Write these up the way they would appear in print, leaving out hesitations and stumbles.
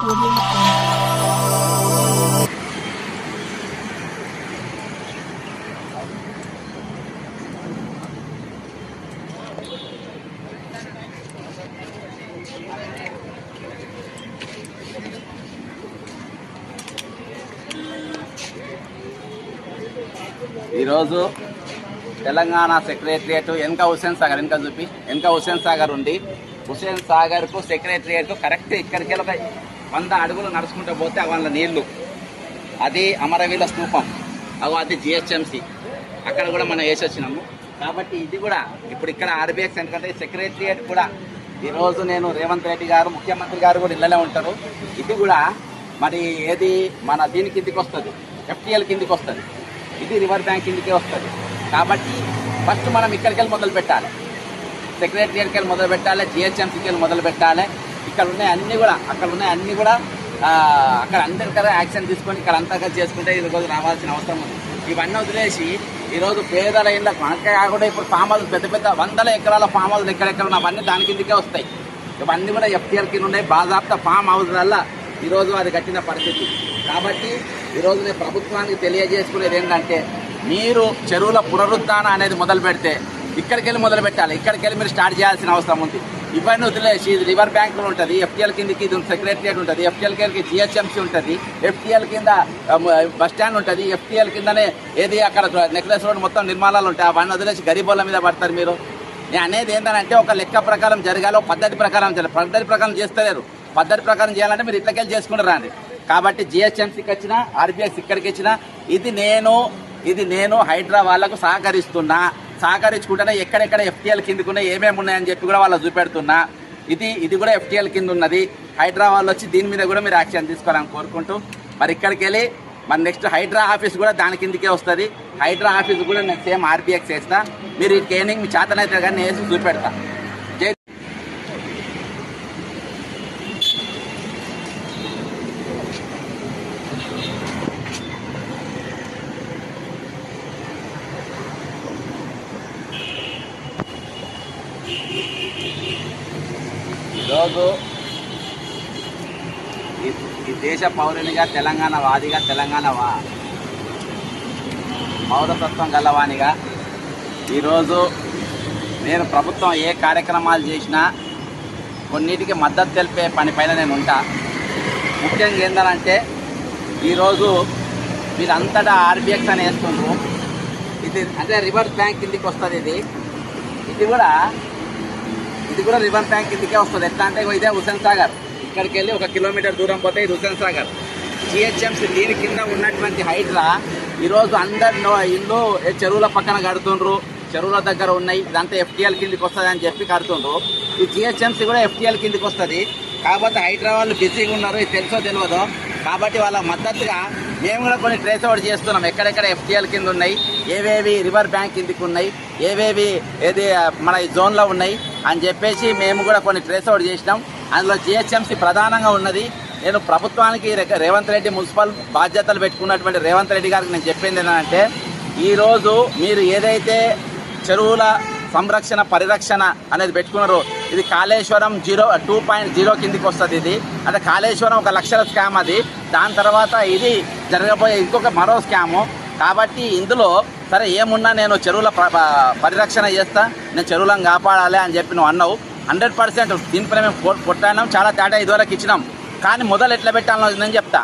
ఈరోజు తెలంగాణ సెక్రటరియట్ వెనక హుస్సేన్ సాగర్ వెనక హుస్సేన్ సాగర్ ఉంది. హుస్సేన్ సాగర్కు సెక్రటరియట్కు కరెక్ట్ ఇక్కడికి ఒక 100 అడుగులు నడుచుకుంటూ పోతే వాళ్ళ నీళ్లు, అది అమరవీల స్తూపం, అది జిహెచ్ఎంసి, అక్కడ కూడా మనం వేసి వచ్చినాము. కాబట్టి ఇది కూడా ఇప్పుడు ఇక్కడ ఆర్బీఎక్స్ ఎందుకంటే సెక్రటరియట్ కూడా ఈరోజు నేను రేవంత్ రెడ్డి గారు ముఖ్యమంత్రి గారు కూడా ఇళ్ళనే ఉంటారు. ఇది కూడా మరి ఏది మన దీని కిందికి వస్తుంది, ఎఫ్టీఎల్ కిందికి వస్తుంది, ఇది రివర్ బ్యాంక్ కిందికే వస్తుంది. కాబట్టి ఫస్ట్ మనం ఇక్కడికి వెళ్ళి మొదలు పెట్టాలి, సెక్రటరియట్కి వెళ్ళి మొదలు పెట్టాలి, జిహెచ్ఎంసీకి వెళ్ళి మొదలు పెట్టాలి. ఇక్కడ ఉన్నాయి అన్నీ కూడా అక్కడ ఉన్నాయి అన్నీ కూడా అక్కడ అందరికీ యాక్షన్ తీసుకొని ఇక్కడ అంతగా చేసుకుంటే ఈరోజు రావాల్సిన అవసరం ఉంది. ఇవన్నీ వదిలేసి ఈరోజు పేదల ఇళ్ళకు మనకే కాకుండా ఇప్పుడు ఫామ్ హౌస్ పెద్ద 100 ఎకరాల ఫామ్ హౌస్లు ఎక్కడెక్కడ ఉన్న అవన్నీ దాని కిందకే వస్తాయి. ఇవన్నీ కూడా ఎఫ్టీఎల్ కింద ఉన్నాయి. బాజాప్తా ఫామ్ హౌస్ వల్ల ఈరోజు అది కట్టిన పరిస్థితి. కాబట్టి ఈరోజు నేను ప్రభుత్వానికి తెలియజేసుకునేది ఏంటంటే, మీరు చెరువుల పునరుద్ధరణ అనేది మొదలు పెడితే ఇక్కడికి వెళ్ళి మొదలు పెట్టాలి. ఇక్కడికి వెళ్ళి మీరు స్టార్ట్ చేయాల్సిన అవసరం ఉంది. ఇవన్నీ వదిలేసి ఇది రివర్ బ్యాంకులు ఉంటుంది, ఎఫ్టీఎల్ కిందకి ఇది సెక్రటరియట్ ఉంటుంది, ఎఫ్టీఎల్ కిందకి జిహెచ్ఎంసీ ఉంటుంది, ఎఫ్టీఎల్ కింద బస్ స్టాండ్ ఉంటుంది, ఎఫ్టీఎల్ కిందనే ఏది అక్కడ నెక్లెస్ రోడ్ మొత్తం నిర్మాణాలు ఉంటాయి. అవన్నీ వదిలేసి గరీబోళ్ళ మీద పడతారు మీరు. నేను అనేది ఏంటంటే ఒక లెక్క ప్రకారం జరగాలి, పద్ధతి ప్రకారం జరగాలి. పద్ధతి ప్రకారం చేస్తలేరు. పద్ధతి ప్రకారం చేయాలంటే మీరు ఇట్లకెళ్ళి చేసుకుంటారు రండి. కాబట్టి జిహెచ్ఎంసీకి వచ్చినా ఆర్బీఎక్స్ ఇక్కడికి వచ్చినా ఇది నేను హైదరాబాద్లకు సహకరించుకుంటేనే ఎక్కడెక్కడ ఎఫ్టీఎల్ కిందకు ఉన్నాయి, ఏమేమి ఉన్నాయని చెప్పి కూడా వాళ్ళు చూపెడుతున్నా. ఇది కూడా ఎఫ్టీఎల్ కింద ఉన్నది. హైదరాబాద్లో వచ్చి దీని మీద కూడా మీరు యాక్షన్ తీసుకోవాలని కోరుకుంటూ మరి ఇక్కడికి వెళ్ళి మరి నెక్స్ట్ హైడ్రా ఆఫీస్ కూడా దాని కిందకే వస్తుంది. హైడ్రా ఆఫీస్ కూడా నేను సేమ్ ఆర్బీఎక్స్ వేస్తా. మీరు ఈ ట్రైనింగ్ మీ చేతనైతే కానీ వేసి చూపెడతా. ఈరోజు ఈ దేశ పౌరునిగా తెలంగాణ వాదిగా పౌరసత్వం గలవానిగా ఈరోజు నేను ప్రభుత్వం ఏ కార్యక్రమాలు చేసినా కొన్నిటికి మద్దతు తెలిపే పనిపైన నేను ఉంటా. ముఖ్యంగా ఏంటంటే ఈరోజు వీరంతటా ఆర్బీఎక్స్ అని వేస్తుండ్రు. ఇది అంటే రివర్స్ బ్యాంక్ కిందికి వస్తుంది. ఇది కూడా రివర్ బ్యాంక్ కిందకే వస్తుంది. ఎట్లా అంటే ఇదే హుస్సేన్ సాగర్, ఇక్కడికి వెళ్ళి 1 కిలోమీటర్ దూరం పోతే ఇది హుస్సేన్ సాగర్. జిహెచ్ఎంసీ దీని కింద ఉన్నటువంటి హైడ్రా ఈరోజు అందరి ఇల్లు చెరువుల పక్కన కడుతుండ్రు, చెరువుల దగ్గర ఉన్నాయి. ఇదంతా ఎఫ్టీఎల్ కిందకి వస్తుంది అని చెప్పి కడుతుండ్రు. ఈ జిహెచ్ఎంసీ కూడా ఎఫ్టీఎల్ కిందకి వస్తుంది. కాకపోతే హైడ్రా వాళ్ళు బిజీగా ఉన్నారు, ఇది తెలుసో తెలియదో. కాబట్టి వాళ్ళ మద్దతుగా మేము కూడా కొన్ని ట్రేస్ అవుట్ చేస్తున్నాం. ఎక్కడెక్కడ ఎఫ్టీఎల్ కింద ఉన్నాయి, ఏవేవి రివర్ బ్యాంక్ కిందకి ఉన్నాయి, ఏవేవి ఏది మన ఈ జోన్లో ఉన్నాయి అని చెప్పేసి మేము కూడా కొన్ని ట్రేస్ అవుట్ చేసినాం. అందులో జిహెచ్ఎంసీ ప్రధానంగా ఉన్నది. నేను ప్రభుత్వానికి రేవంత్ రెడ్డి మున్సిపల్ బాధ్యతలు పెట్టుకున్నటువంటి రేవంత్ రెడ్డి గారికి నేను చెప్పింది ఏంటంటే, ఈరోజు మీరు ఏదైతే చెరువుల సంరక్షణ పరిరక్షణ అనేది పెట్టుకున్నారో ఇది కాళేశ్వరం 2.0 కిందికి వస్తుంది. ఇది అంటే కాళేశ్వరం 1 లక్షల స్కామ్, అది దాని తర్వాత ఇది జరగబోయే ఇంకొక మరో స్కాము. కాబట్టి ఇందులో సరే ఏమున్నా నేను చెరువుల పరిరక్షణ చేస్తా, నేను చెరువులను కాపాడాలి అని చెప్పి నువ్వు అన్నావు. 100% దీనిపైన మేము కొట్టాడినాం, చాలా తేడా ఇదివరకు ఇచ్చినాం. కానీ మొదలు ఎట్లా పెట్టాలో నేను చెప్తా.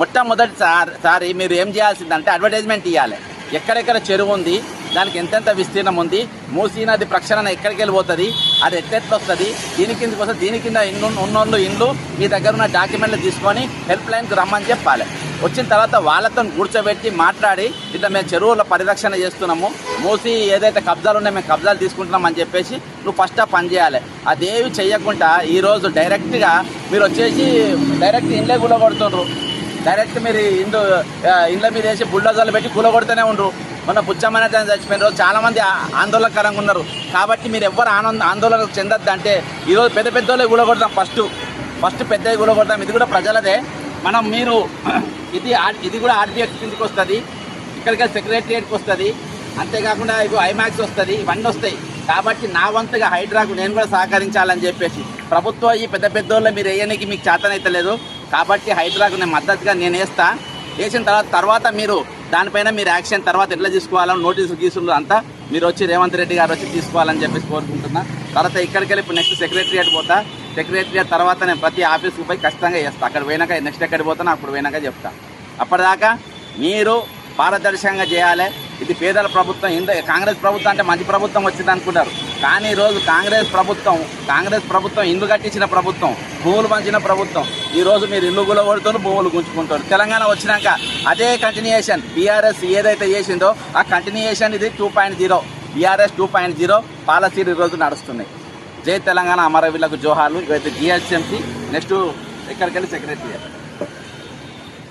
మొట్టమొదటిసారి మీరు ఏం చేయాల్సిందంటే అడ్వర్టైజ్మెంట్ ఇవ్వాలి. ఎక్కడెక్కడ చెరువు ఉంది, దానికి ఎంతెంత విస్తీర్ణం ఉంది, మూసీ నది ప్రక్షాళన ఎక్కడికి వెళ్ళిపోతుంది, అది ఎట్లెట్లా వస్తుంది, దీని కిందకి వస్తుంది, దీని కింద ఉన్నోళ్ళు ఇండ్లు మీ దగ్గర ఉన్న డాక్యుమెంట్లు తీసుకొని హెల్ప్ లైన్కి రమ్మని చెప్పాలి. వచ్చిన తర్వాత వాళ్ళతో కూర్చోబెట్టి మాట్లాడి ఇట్లా మేము చెరువుల పరిరక్షణ చేస్తున్నాము, మూసి ఏదైతే కబ్జాలు ఉన్నాయో మేము కబ్జాలు తీసుకుంటున్నాం అని చెప్పేసి నువ్వు ఫస్ట్ పని చేయాలి. అదేవి చెయ్యకుండా ఈరోజు డైరెక్ట్గా మీరు వచ్చేసి డైరెక్ట్ ఇండ్లే కూలగొడుతుండ్రు. డైరెక్ట్ మీరు ఇండ్ల మీద వేసి బుల్డోజర్లు పెట్టి కూలగొడుతూనే ఉండరు. మొన్న పుచ్చమైన చచ్చిపోయిన రోజు చాలామంది ఆందోళనకరంగా ఉన్నారు. కాబట్టి మీరు ఎవ్వరు ఆందోళన చెందద్దు. అంటే ఈరోజు పెద్ద వాళ్ళే కూలగొడతాం, ఫస్ట్ పెద్దవి కూలగొడతాం. ఇది కూడా ప్రజలదే. మీరు ఇది కూడా ఆర్బీఎక్స్ కిందకి వస్తుంది, ఇక్కడికి సెక్రటరియట్కి వస్తుంది, అంతేకాకుండా ఇవి ఐమాక్స్ వస్తుంది, ఇవన్నీ వస్తాయి. కాబట్టి నా వంతుగా హైడ్రాకు నేను కూడా సహకరించాలని చెప్పేసి ప్రభుత్వం ఈ పెద్దోళ్ళు మీరు వేయడానికి మీకు చేతనైతే లేదు. కాబట్టి హైడ్రాకు నేను మద్దతుగా నేను వేసిన తర్వాత మీరు దానిపైన మీరు యాక్షన్ తర్వాత ఎట్లా తీసుకోవాలని నోటీసు గీసులు అంతా మీరు వచ్చి రేవంత్ రెడ్డి గారు వచ్చి తీసుకోవాలని చెప్పేసి కోరుకుంటున్నా. తర్వాత ఇక్కడికి వెళ్ళి ఇప్పుడు నెక్స్ట్ సెక్రటరియట్ పోతా. సెక్రటరియట్ తర్వాత నేను ప్రతి ఆఫీస్కి పోయి ఖచ్చితంగా చేస్తాను. అక్కడ పోయినాక నెక్స్ట్ ఎక్కడికి పోతానో అప్పుడు పోయినాక చెప్తాను. అప్పటిదాకా మీరు పారదర్శకంగా చేయాలి. ఇది పేదల ప్రభుత్వం. కాంగ్రెస్ ప్రభుత్వం అంటే మంచి ప్రభుత్వం వచ్చింది అనుకుంటారు, కానీ ఈరోజు కాంగ్రెస్ ప్రభుత్వం ఇల్లు కట్టించిన ప్రభుత్వం, భూములు పంచిన ప్రభుత్వం. ఈరోజు మీరు ఇల్లు గులగొడుతూ భూములు గుంజుకుంటారు. తెలంగాణ వచ్చినాక అదే కంటిన్యూయేషన్ బీఆర్ఎస్ ఏదైతే చేసిందో ఆ కంటిన్యూయేషన్ ఇది 2.0 బీఆర్ఎస్ 2.0 పాలసీలు ఈరోజు నడుస్తున్నాయి. జై తెలంగాణ, అమరవీరులకు జోహార్లు. ఇవైతే జిహెచ్ఎంసీ నెక్స్ట్ ఎక్కడికి వెళ్ళి సెక్రటరీ.